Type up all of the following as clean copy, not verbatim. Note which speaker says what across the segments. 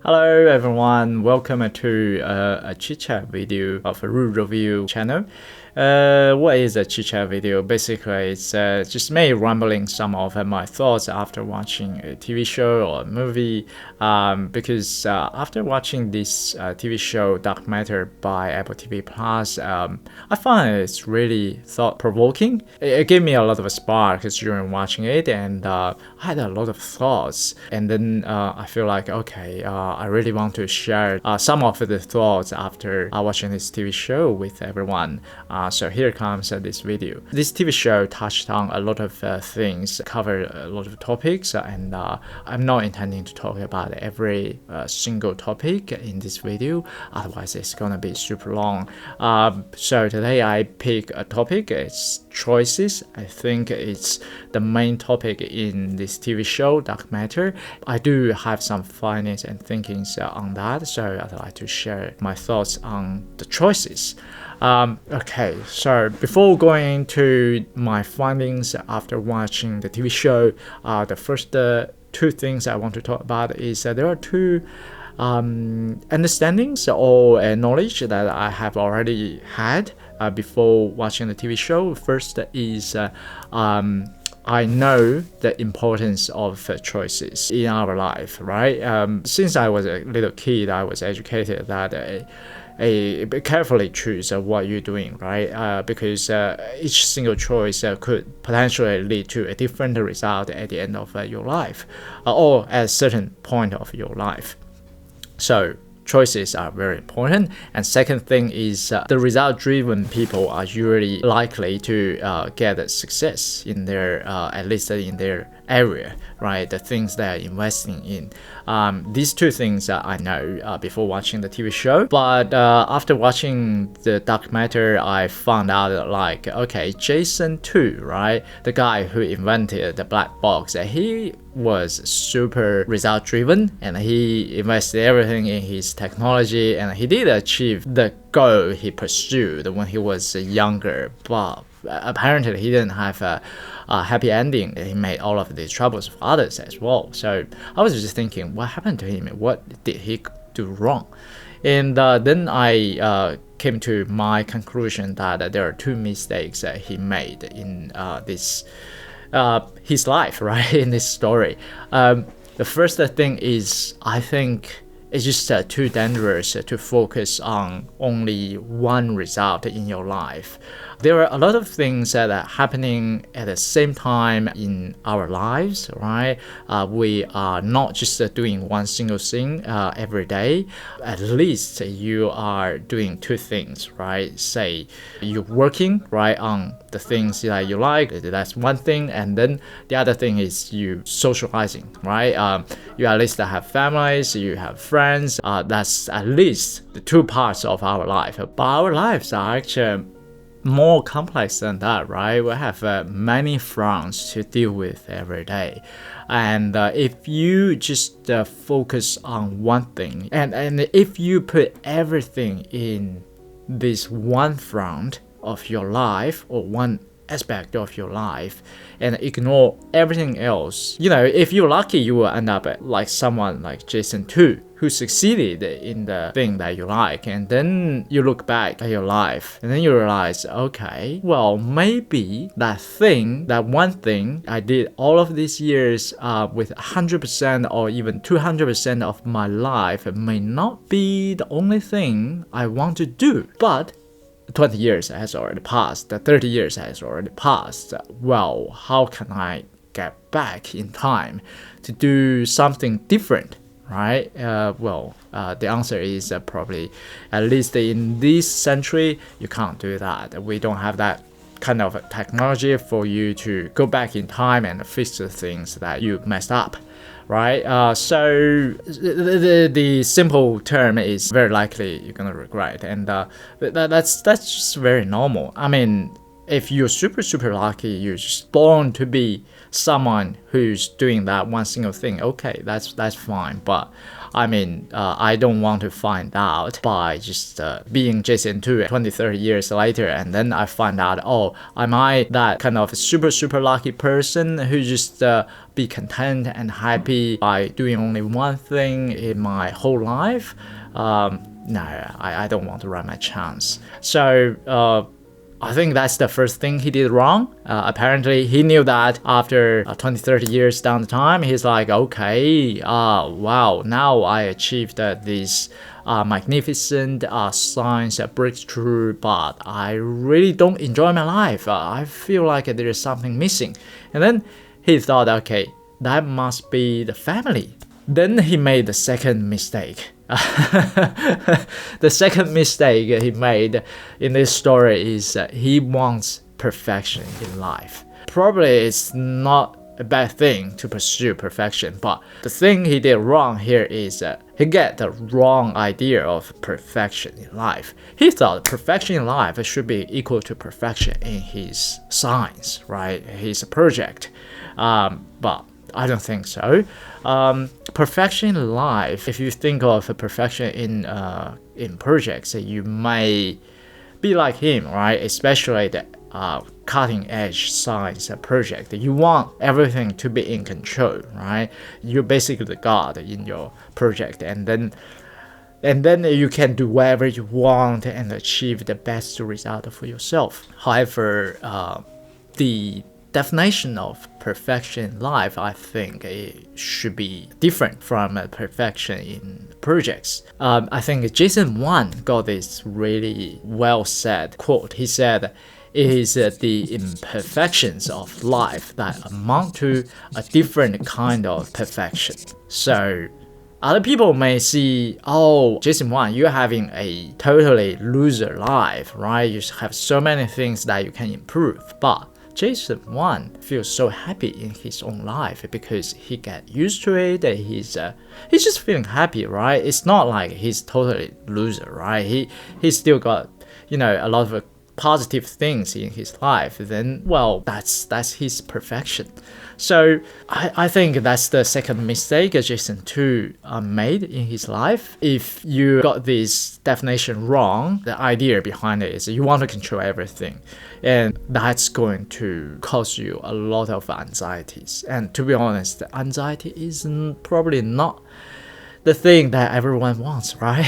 Speaker 1: Hello everyone, welcome to a ChitChat video of a review channel. What is a ChitChat video? Basically, it's just me rambling some of my thoughts after watching a TV show or a movie. Because after watching this TV show Dark Matter by Apple TV Plus, I find it's really thought-provoking. It gave me a lot of sparks during watching it, and I had a lot of thoughts. And then I feel like, okay, I really want to share some of the thoughts after watching this TV show with everyone. So here comes this video. This TV show touched on a lot of things, covered a lot of topics, and I'm not intending to talk about every single topic in this video, otherwise it's gonna be super long. So today I pick a topic, it's choices. I think it's the main topic in this TV show, Dark Matter. I do have some findings and thinkings on that, so I'd like to share my thoughts on the choices. Okay, so before going into my findings after watching the TV show, the first two things I want to talk about is there are two understandings or knowledge that I have already had before watching the TV show. First is I know the importance of choices in our life, right? Since I was a little kid, I was educated that carefully choose what you're doing, right? Because each single choice could potentially lead to a different result at the end of your life, or at a certain point of your life. So choices are very important. And second thing is the result-driven people are usually likely to get success in their, at least in their area, right? The things they're investing in. These two things I know before watching the TV show, but after watching the Dark Matter, I found out like, okay, Jason 2, right? The guy who invented the black box, he was super result driven and he invested everything in his technology, and he did achieve the goal he pursued when he was younger, but apparently he didn't have a happy ending. He made all of these troubles for others as well. So I was just thinking, what happened to him? What did he do wrong? And then I came to my conclusion that there are two mistakes that he made in this his life, right? In this story. The first thing is, I think it's just too dangerous to focus on only one result in your life. There are a lot of things that are happening at the same time in our lives, right? We are not just doing one single thing every day. At least you are doing two things, right? Say you're working, right, on the things that you like, that's one thing, and then the other thing is you socializing, right? You at least have families, you have friends, that's at least the two parts of our life. But our lives are actually more complex than that, right? We have many fronts to deal with every day, and if you just focus on one thing, and if you put everything in this one front of your life or one aspect of your life and ignore everything else, you know, if you're lucky, you will end up like someone like Jason 2 who succeeded in the thing that you like, and then you look back at your life and then you realize, okay, well, maybe that thing, that one thing I did all of these years with 100% or even 200% of my life may not be the only thing I want to do. But 20 years has already passed, 30 years has already passed. Well, how can I get back in time to do something different, right? The answer is probably, at least in this century, you can't do that. We don't have that kind of technology for you to go back in time and fix the things that you messed up, right? So the simple term is very likely you're gonna regret, and that's just very normal. I mean, if you're super lucky, you're just born to be someone who's doing that one single thing, okay, that's fine. But I mean, I don't want to find out by just being Jason 2 20, 30 years later, and then I find out, oh, am I that kind of super lucky person who just be content and happy by doing only one thing in my whole life? No, I don't want to run my chance. So I think that's the first thing he did wrong. Apparently, he knew that after 20, 30 years down the time, he's like, okay, wow, now I achieved this magnificent science breakthrough, but I really don't enjoy my life. I feel like there is something missing. And then he thought, okay, that must be the family. Then he made the second mistake. The second mistake he made in this story is he wants perfection in life. Probably it's not a bad thing to pursue perfection, but the thing he did wrong here is he got the wrong idea of perfection in life. He thought perfection in life should be equal to perfection in his science, right? His project. But I don't think so. Perfection in life, if you think of perfection in projects, you may be like him, right? Especially the cutting edge science project. You want everything to be in control, right? You're basically the god in your project, and then you can do whatever you want and achieve the best result for yourself. However, the definition of perfection in life, I think it should be different from perfection in projects. I think Jason 1 got this really well said quote. He said, it is the imperfections of life that amount to a different kind of perfection. So other people may see, oh, Jason 1, you're having a totally loser life, right? You have so many things that you can improve. But Jason 1 feels so happy in his own life because he got used to it. He's just feeling happy, right? It's not like he's totally loser, right? He's still got, a lot of positive things in his life. Then, well, that's his perfection. So I think that's the second mistake Jason 2 made in his life. If you got this definition wrong, the idea behind it is you want to control everything. And that's going to cause you a lot of anxieties. And to be honest, anxiety is probably not the thing that everyone wants, right?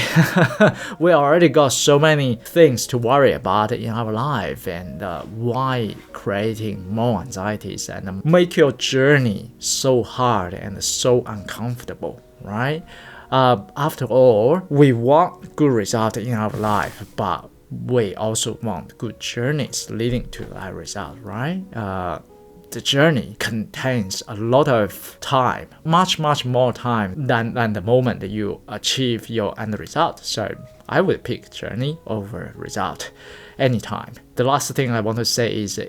Speaker 1: We already got so many things to worry about in our life, and why creating more anxieties and make your journey so hard and so uncomfortable, right? After all, we want good results in our life, but we also want good journeys leading to that result, right? The journey contains a lot of time, much more time than the moment that you achieve your end result. So I would pick journey over result anytime. The last thing I want to say is,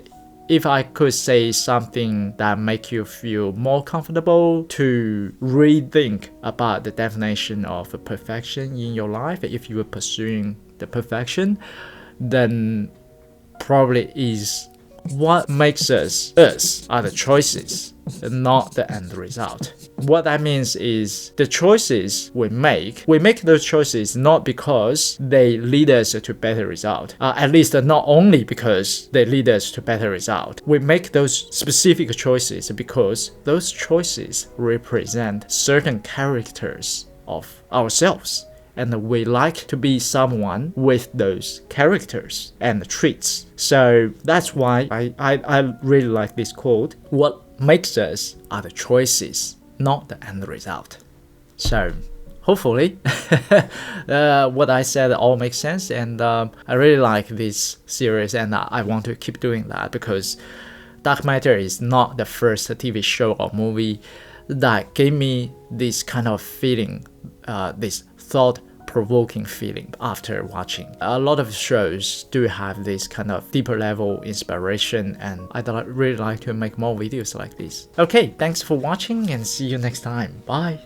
Speaker 1: if I could say something that make you feel more comfortable to rethink about the definition of perfection in your life, if you are pursuing the perfection, then probably is what makes us are the choices, not the end result. What that means is the choices we make those choices not because they lead us to better result. At least not only because they lead us to better result. We make those specific choices because those choices represent certain characters of ourselves. And we like to be someone with those characters and traits. So that's why I really like this quote. What makes us are the choices, not the end result. So hopefully what I said all makes sense, and I really like this series, and I want to keep doing that because Dark Matter is not the first TV show or movie that gave me this kind of feeling, this thought-provoking feeling after watching. A lot of shows do have this kind of deeper level inspiration, and I'd really like to make more videos like this. Okay, thanks for watching and see you next time. Bye!